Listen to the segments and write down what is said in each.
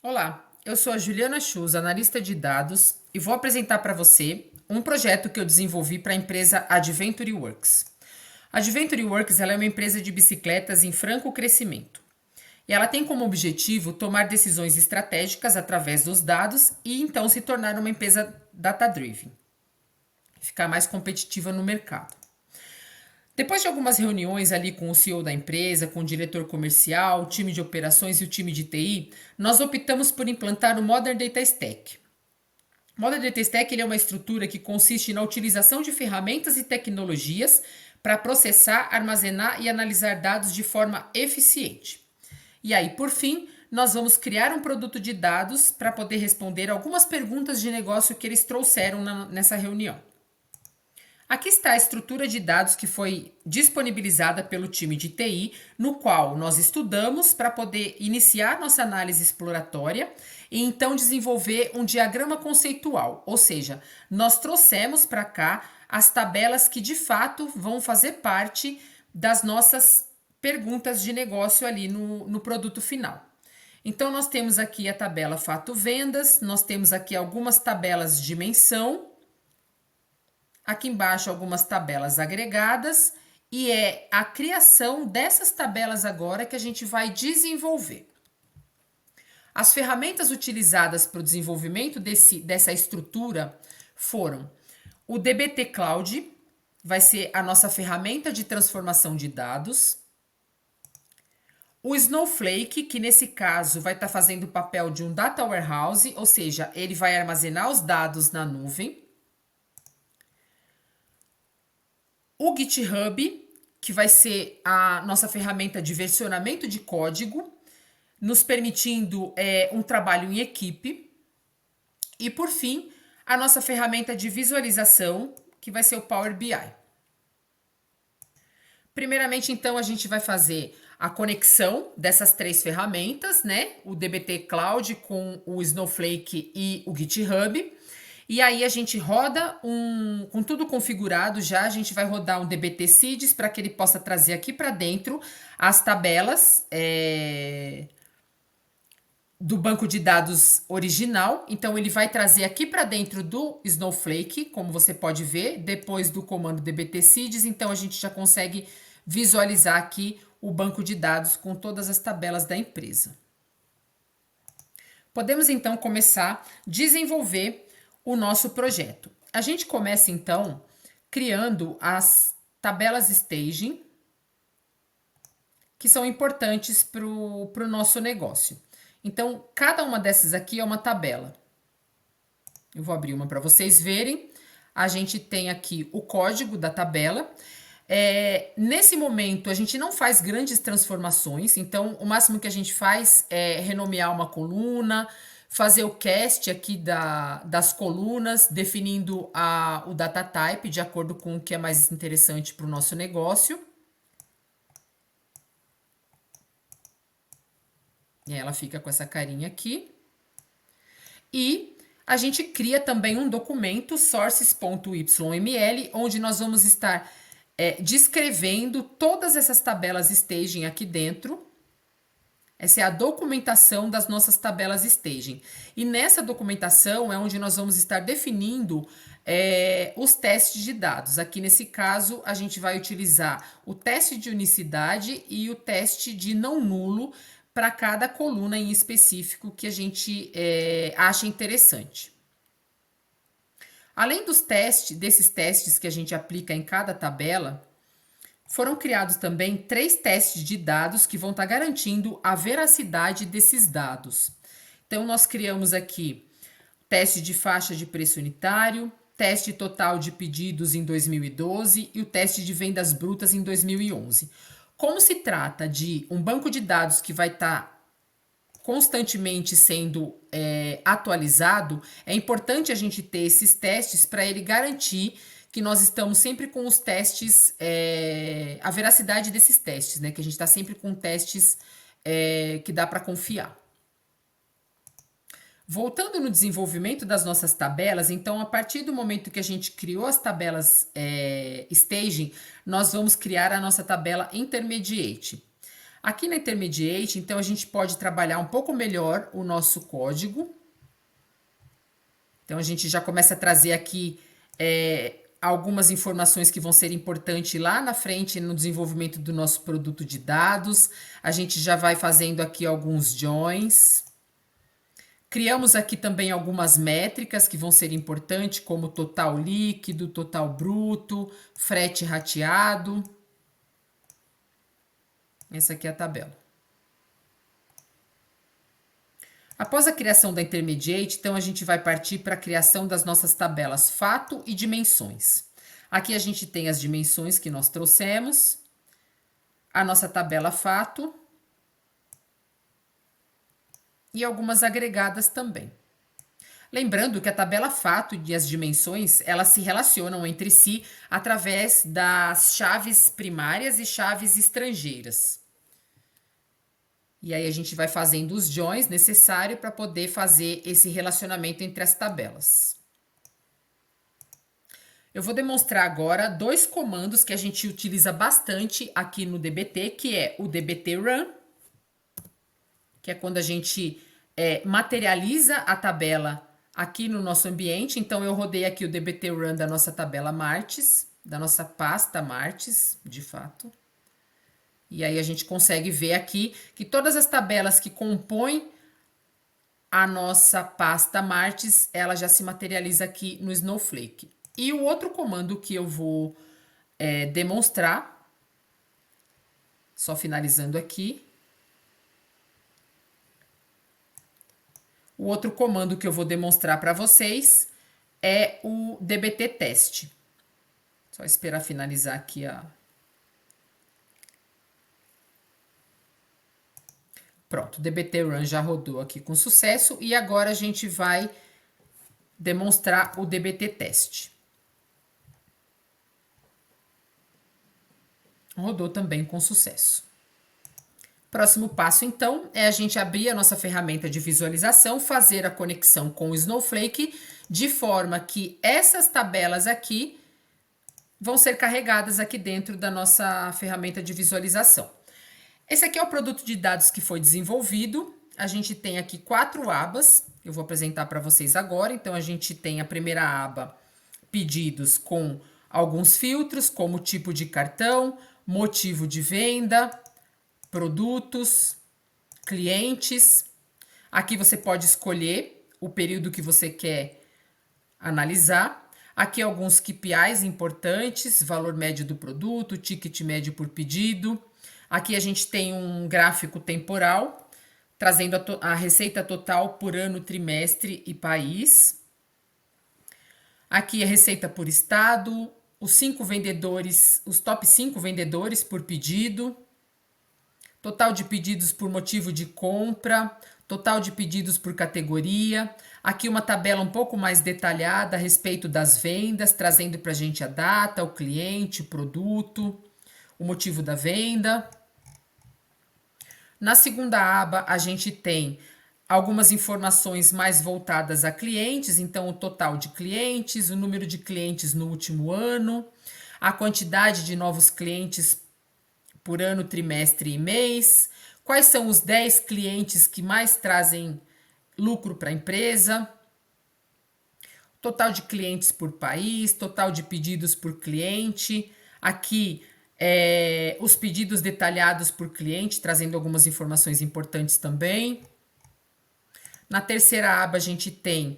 Olá, eu sou a Juliana Schuz, analista de dados, e vou apresentar para você um projeto que eu desenvolvi para a empresa Adventure Works. A Adventure Works ela é uma empresa de bicicletas em franco crescimento. E ela tem como objetivo tomar decisões estratégicas através dos dados e então se tornar uma empresa data-driven, ficar mais competitiva no mercado. Depois de algumas reuniões ali com o CEO da empresa, com o diretor comercial, o time de operações e o time de TI, nós optamos por implantar o Modern Data Stack. O Modern Data Stack ele é uma estrutura que consiste na utilização de ferramentas e tecnologias para processar, armazenar e analisar dados de forma eficiente. E aí, por fim, nós vamos criar um produto de dados para poder responder algumas perguntas de negócio que eles trouxeram nessa reunião. Aqui está a estrutura de dados que foi disponibilizada pelo time de TI, no qual nós estudamos para poder iniciar nossa análise exploratória e então desenvolver um diagrama conceitual, ou seja, nós trouxemos para cá as tabelas que de fato vão fazer parte das nossas perguntas de negócio ali no produto final. Então, nós temos aqui a tabela fato-vendas, nós temos aqui algumas tabelas de menção. Aqui embaixo algumas tabelas agregadas e é a criação dessas tabelas agora que a gente vai desenvolver. As ferramentas utilizadas para o desenvolvimento dessa estrutura foram o dbt Cloud, vai ser a nossa ferramenta de transformação de dados. O Snowflake, que nesse caso vai estar fazendo o papel de um data warehouse, ou seja, ele vai armazenar os dados na nuvem. O GitHub, que vai ser a nossa ferramenta de versionamento de código, nos permitindo um trabalho em equipe. E, por fim, a nossa ferramenta de visualização, que vai ser o Power BI. Primeiramente, então, a gente vai fazer a conexão dessas três ferramentas, né? O dbt Cloud com o Snowflake e o GitHub. E aí a gente roda com tudo configurado já, a gente vai rodar um dbt Seeds para que ele possa trazer aqui para dentro as tabelas do banco de dados original. Então ele vai trazer aqui para dentro do Snowflake, como você pode ver, depois do comando dbt Seeds, então a gente já consegue visualizar aqui o banco de dados com todas as tabelas da empresa. Podemos então começar a desenvolver o nosso projeto. A gente começa então criando as tabelas staging, que são importantes para o nosso negócio. Então, cada uma dessas aqui é uma tabela. Eu vou abrir uma para vocês verem. A gente tem aqui o código da tabela. Nesse momento, a gente não faz grandes transformações, então o máximo que a gente faz é renomear uma coluna, fazer o cast aqui das colunas, definindo o data type de acordo com o que é mais interessante para o nosso negócio. E ela fica com essa carinha aqui. E a gente cria também um documento, sources.yml, onde nós vamos estar descrevendo todas essas tabelas staging aqui dentro. Essa é a documentação das nossas tabelas staging. E nessa documentação é onde nós vamos estar definindo os testes de dados. Aqui nesse caso, a gente vai utilizar o teste de unicidade e o teste de não nulo para cada coluna em específico que a gente acha interessante. Além desses testes que a gente aplica em cada tabela, foram criados também 3 testes de dados que vão estar garantindo a veracidade desses dados. Então, nós criamos aqui teste de faixa de preço unitário, teste total de pedidos em 2012 e o teste de vendas brutas em 2011. Como se trata de um banco de dados que vai estar constantemente sendo atualizado, é importante a gente ter esses testes para ele garantir que nós estamos sempre com os testes, a veracidade desses testes, né? Que a gente está sempre com testes que dá para confiar. Voltando no desenvolvimento das nossas tabelas, então, a partir do momento que a gente criou as tabelas staging, nós vamos criar a nossa tabela intermediate. Aqui na Intermediate, então, a gente pode trabalhar um pouco melhor o nosso código. Então, a gente já começa a trazer aqui algumas informações que vão ser importantes lá na frente no desenvolvimento do nosso produto de dados. A gente já vai fazendo aqui alguns joins. Criamos aqui também algumas métricas que vão ser importantes, como total líquido, total bruto, frete rateado. Essa aqui é a tabela. Após a criação da Intermediate, então a gente vai partir para a criação das nossas tabelas fato e dimensões. Aqui a gente tem as dimensões que nós trouxemos, a nossa tabela fato e algumas agregadas também. Lembrando que a tabela fato e as dimensões, elas se relacionam entre si através das chaves primárias e chaves estrangeiras. E aí a gente vai fazendo os joins necessários para poder fazer esse relacionamento entre as tabelas. Eu vou demonstrar agora dois comandos que a gente utiliza bastante aqui no DBT, que é o DBT Run, que é quando a gente materializa a tabela aqui no nosso ambiente. Então, eu rodei aqui o DBT Run da nossa tabela Martes, da nossa pasta Martes, de fato. E aí a gente consegue ver aqui que todas as tabelas que compõem a nossa pasta Martes, ela já se materializa aqui no Snowflake. E o outro comando que eu vou demonstrar, só finalizando aqui. O outro comando que eu vou demonstrar para vocês é o DBT Teste. Só esperar finalizar aqui a... Pronto, o DBT Run já rodou aqui com sucesso e agora a gente vai demonstrar o DBT Teste. Rodou também com sucesso. Próximo passo, então, é a gente abrir a nossa ferramenta de visualização, fazer a conexão com o Snowflake, de forma que essas tabelas aqui vão ser carregadas aqui dentro da nossa ferramenta de visualização. Esse aqui é o produto de dados que foi desenvolvido. A gente tem aqui 4 abas, eu vou apresentar para vocês agora. Então, a gente tem a primeira aba, pedidos, com alguns filtros, como tipo de cartão, motivo de venda, produtos, clientes. Aqui você pode escolher o período que você quer analisar. Aqui alguns KPIs importantes, valor médio do produto, ticket médio por pedido. Aqui a gente tem um gráfico temporal, trazendo a receita total por ano, trimestre e país. Aqui a receita por estado, os top 5 vendedores por pedido, total de pedidos por motivo de compra, total de pedidos por categoria. Aqui uma tabela um pouco mais detalhada a respeito das vendas, trazendo para a gente a data, o cliente, o produto, o motivo da venda. Na segunda aba, a gente tem algumas informações mais voltadas a clientes, então o total de clientes, o número de clientes no último ano, a quantidade de novos clientes por ano, trimestre e mês, quais são os 10 clientes que mais trazem lucro para a empresa, total de clientes por país, total de pedidos por cliente, aqui os pedidos detalhados por cliente, trazendo algumas informações importantes também. Na terceira aba, a gente tem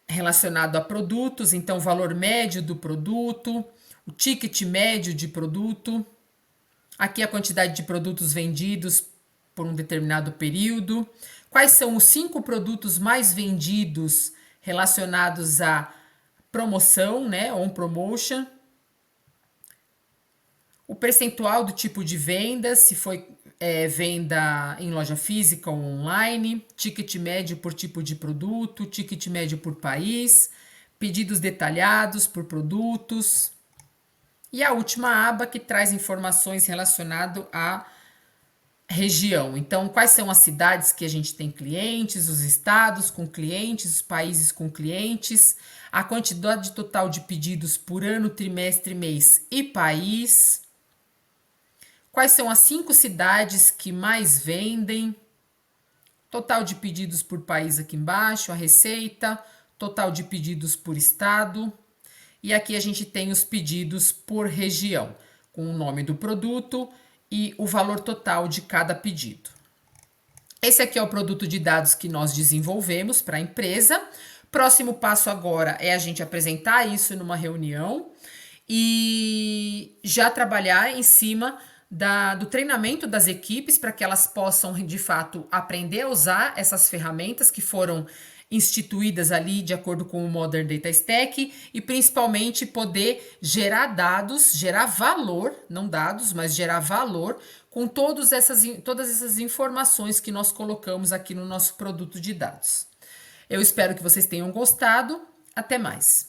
relacionado a produtos, então o valor médio do produto, o ticket médio de produto, aqui a quantidade de produtos vendidos por um determinado período, quais são os 5 produtos mais vendidos relacionados à promoção, né, on promotion, o percentual do tipo de venda, se foi venda em loja física ou online, ticket médio por tipo de produto, ticket médio por país, pedidos detalhados por produtos. E a última aba que traz informações relacionadas à região. Então, quais são as cidades que a gente tem clientes, os estados com clientes, os países com clientes, a quantidade total de pedidos por ano, trimestre, mês e país. quais são as 5 cidades que mais vendem, total de pedidos por país aqui embaixo, a receita, total de pedidos por estado. E aqui a gente tem os pedidos por região, com o nome do produto e o valor total de cada pedido. Esse aqui é o produto de dados que nós desenvolvemos para a empresa. Próximo passo agora é a gente apresentar isso numa reunião e já trabalhar em cima do treinamento das equipes para que elas possam, de fato, aprender a usar essas ferramentas que foram instituídas ali de acordo com o Modern Data Stack e principalmente poder gerar dados, gerar valor, não dados, mas gerar valor com todas essas informações que nós colocamos aqui no nosso produto de dados. Eu espero que vocês tenham gostado. Até mais!